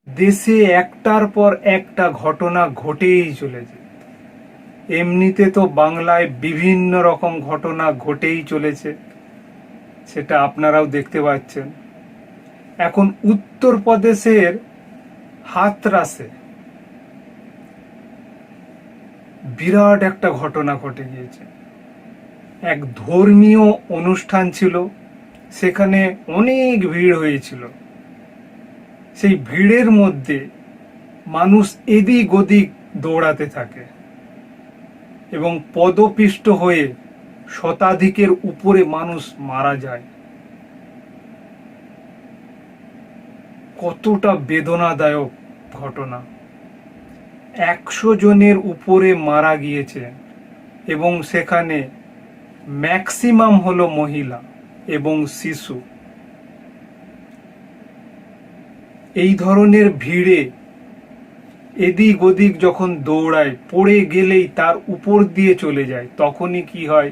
দেশে একটার পর একটা ঘটনা ঘটেই চলেছে। এমনিতে তো বাংলায় বিভিন্ন রকম ঘটনা ঘটেই চলেছে, সেটা আপনারাও দেখতে পাচ্ছেন। এখন উত্তরপ্রদেশের হাতরাসে বিরাট একটা ঘটনা ঘটে গিয়েছে। এক ধর্মীয় অনুষ্ঠান ছিল, সেখানে অনেক ভিড় হয়েছিল। সেই ভিড়ের মধ্যে মানুষ এদিক ওদিক দৌড়াতে থাকে এবং পদপিষ্ট হয়ে শতাধিকের উপরে মানুষ মারা যায়। কতটা বেদনাদায়ক ঘটনা! 100 জনের উপরে মারা গিয়েছে এবং সেখানে ম্যাক্সিমাম হলো মহিলা এবং শিশু। এই ধরনের ভিড়ে এদিক ওদিক যখন দৌড়ায়, পড়ে গেলেই তার উপর দিয়ে চলে যায়, তখনই কি হয়?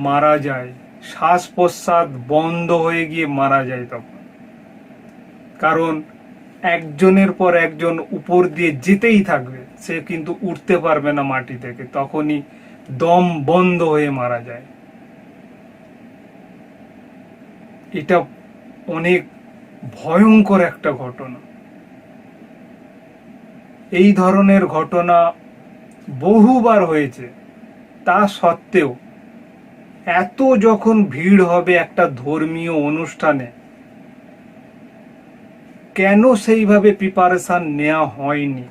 মারা যায়। শ্বাস প্রশ্বাস বন্ধ হয়ে গিয়ে মারা যায় তখন। কারণ একজনের পর একজন উপর দিয়ে যেতেই থাকবে, সে কিন্তু উঠতে পারবে না মাটি থেকে, তখনই দম বন্ধ হয়ে মারা যায়। এটা অনেক ভয়ঙ্কর একটা ঘটনা। এই ধরনের ঘটনা বহুবার হয়েছে, তা সত্ত্বেও এত যখন ভিড় হবে একটা ধর্মীয় অনুষ্ঠানে, কেন সেইভাবে প্রিপারেশন নেওয়া হয়নি?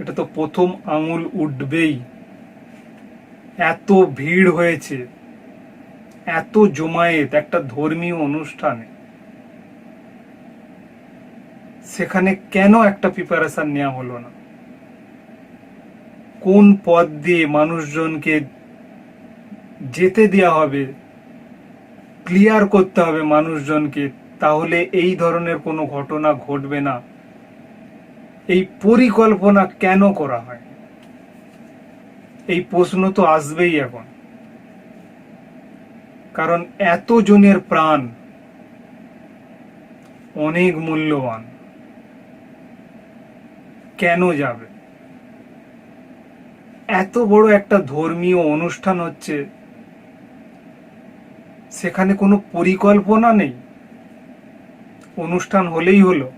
এটা তো প্রথম আঙুল উঠবেই। এত ভিড় হয়েছে, এত জমায়েত একটা ধর্মীয় অনুষ্ঠানে, সেখানে কেন একটা প্রিপারেশন নেওয়া হলো না? কোন পথ দিয়ে মানুষজনকে যেতে দেওয়া হবে, ক্লিয়ার করতে হবে মানুষজনকে, তাহলে এই ধরনের কোনো ঘটনা ঘটবে না। এই পরিকল্পনা কেন করা হয়? এই প্রশ্ন তো আসবেই এখন। কারণ এত জনের প্রাণ অনেক মূল্যবান, কেন যাবে? এত বড় একটা ধর্মীয় অনুষ্ঠান হচ্ছে, সেখানে কোনো পরিকল্পনা নেই, অনুষ্ঠান হলেই হলো।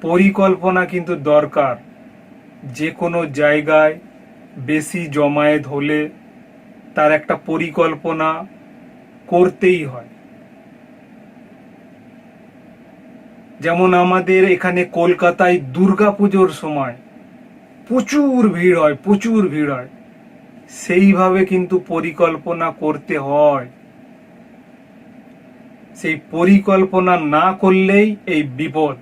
পরিকল্পনা কিন্তু দরকার। যে কোনো জায়গায় বেশি জমায়েত হলে তার একটা পরিকল্পনা করতেই হয়। যেমন আমাদের এখানে কলকাতায় দুর্গাপুজোর সময় প্রচুর ভিড় হয়, প্রচুর ভিড় হয়। সেইভাবে কিন্তু পরিকল্পনা করতে হয়। সেই পরিকল্পনা না করলেই এই বিপদ।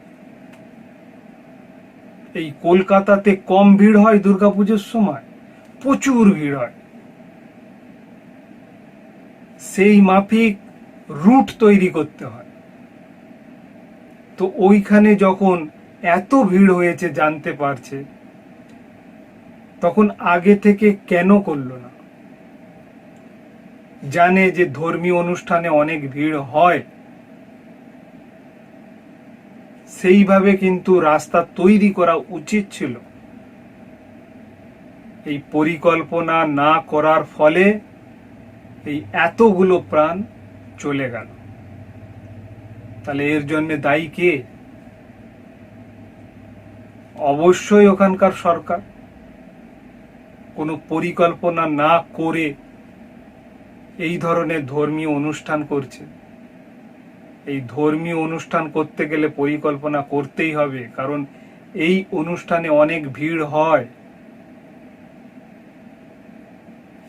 এই কলকাতাতে কম ভিড় হয় দুর্গাপুজোর সময়, প্রচুর ভিড় হয়। সেই মাফিক রুট তৈরি করতে হয়। তো ওইখানে যখন এত ভিড় হয়েছে জানতে পারছে, তখন আগে থেকে কেন করলো না? জানে যে ধর্মীয় অনুষ্ঠানে অনেক ভিড় হয়, সেইভাবে কিন্তু রাস্তা তৈরি করা উচিত ছিল। এই পরিকল্পনা না করার ফলে এই এতগুলো প্রাণ চলে গেল। তাহলে এর জন্য দায়ী কে? অবশ্যই ওখানকার সরকার। কোনো পরিকল্পনা না করে এই ধরনের ধর্মীয় অনুষ্ঠান করছে। এই ধর্মীয় অনুষ্ঠান করতে গেলে পরিকল্পনা করতেই হবে, কারণ এই অনুষ্ঠানে অনেক ভিড় হয়।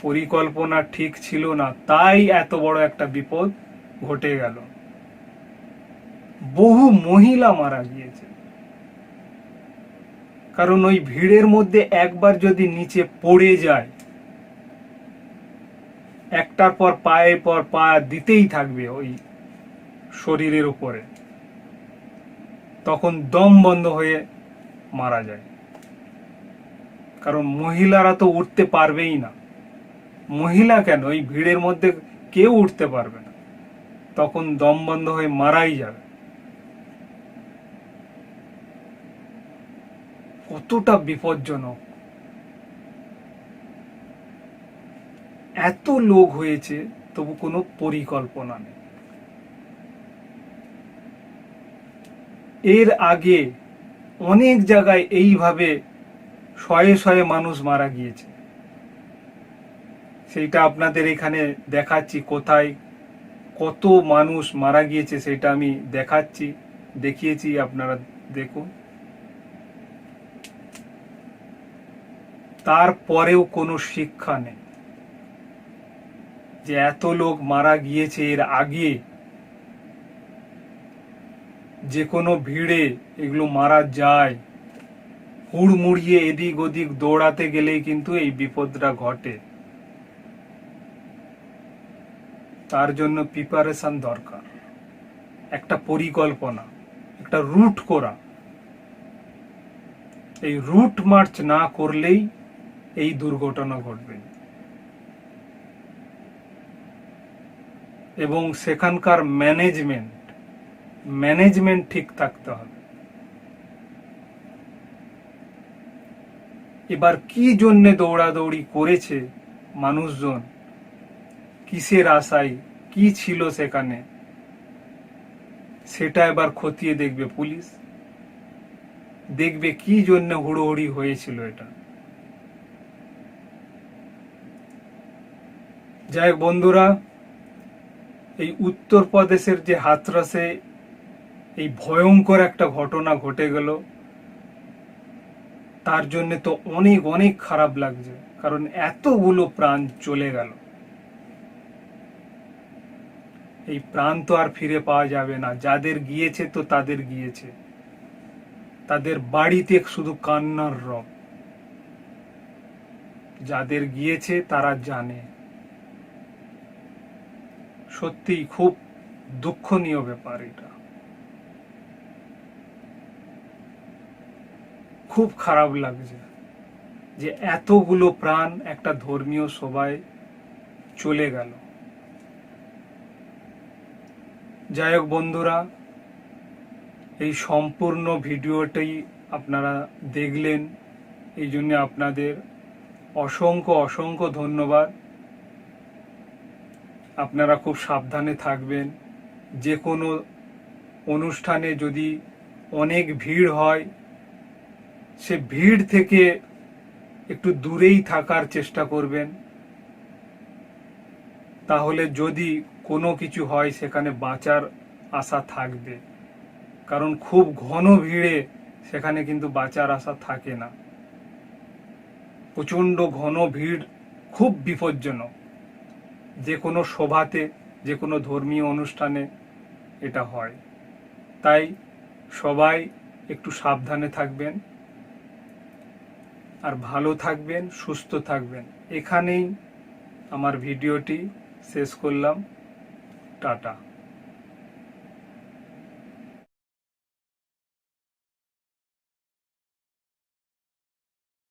পরিকল্পনা ঠিক ছিল না, তাই এত বড় একটা বিপদ ঘটে গেল। বহু মহিলা মারা গিয়েছে, কারণ ওই ভিড়ের মধ্যে একবার যদি নিচে পড়ে যায়, একটার পর পা দিতেই থাকবে ওই শরীরের উপরে, তখন দম বন্ধ হয়ে মারা যায়। কারণ মহিলারা তো উঠতে পারবেই না। মহিলা কেন, ওই ভিড়ের মধ্যে কেউ উঠতে পারবে না। তখন দম বন্ধ হয়ে মারাই যাবে। কতটা বিপজ্জনক। এত লোক হয়েছে তবু কোনো পরিকল্পনা নেই। এর আগে অনেক জায়গায় এইভাবে শয়ে শয়ে মানুষ মারা গিয়েছে, সেইটা আপনাদের এখানে দেখাচ্ছি। কোথায় কত মানুষ মারা গিয়েছে সেটা আমি দেখিয়েছি, আপনারা দেখুন। তারপরেও কোনো শিক্ষা নেই যে এত লোক মারা গিয়েছে এর আগে, যে কোনো ভিড়ে এগুলো মারা যায়। হুড়মুড়িয়ে এদিক ওদিক দৌড়াতে গেলেই কিন্তু এই বিপদটা ঘটে। তার জন্য প্রিপারেশন দরকার, একটা পরিকল্পনা, একটা রুট করা। এই রুট মার্চ না করলেই এই দুর্ঘটনা ঘটবে। এবং সেখানকার ম্যানেজমেন্ট ঠিক থাকতে হবে। এবার কি জন্য দৌড়াদৌড়ি করেছে মানুষজন, কিসের আশায়, কি ছিল সেখানে, সেটা এবার খতিয়ে দেখবে পুলিশ। দেখবে কি জন্য হুড়োহুড়ি হয়েছিল এটা। যাই হোক বন্ধুরা, এই উত্তরপ্রদেশের যে হাথরসে এই ভয়ঙ্কর একটা ঘটনা ঘটে গেল, তার জন্য তো অনেক অনেক খারাপ লাগছে, কারণ এতগুলো প্রাণ চলে গেল। এই প্রাণ তো আর ফিরে পাওয়া যাবে না। যাদের গিয়েছে তো তাদের গিয়েছে, তাদের বাড়িতে শুধু কান্নার রব। যাদের গিয়েছে তারা জানে। সত্যি খুব দুঃখনীয় ব্যাপার এটা, খুব খারাপ লাগছে যে এতগুলো প্রাণ একটা ধর্মীয় সভায় চলে গেল। যাই হোক বন্ধুরা, এই সম্পূর্ণ ভিডিওটাই আপনারা দেখলেন, এই জন্য আপনাদের অসংখ্য অসংখ্য ধন্যবাদ। আপনারা খুব সাবধানে থাকবেন। যে কোনো অনুষ্ঠানে যদি অনেক ভিড় হয়, সে ভিড় থেকে একটু দূরেই থাকার চেষ্টা করবেন। তাহলে যদি কোনো কিছু হয় সেখানে বাঁচার আশা থাকবে। কারণ খুব ঘন ভিড়ে সেখানে কিন্তু বাঁচার আশা থাকে না। প্রচণ্ড ঘন ভিড় খুব বিপজ্জনক। যে কোনো সভাতে, যে কোনো ধর্মীয় অনুষ্ঠানে এটা হয়। তাই সবাই একটু সাবধানে থাকবেন, আর ভালো থাকবেন, সুস্থ থাকবেন। এখানেই আমার ভিডিওটি শেষ করলাম। টাটা।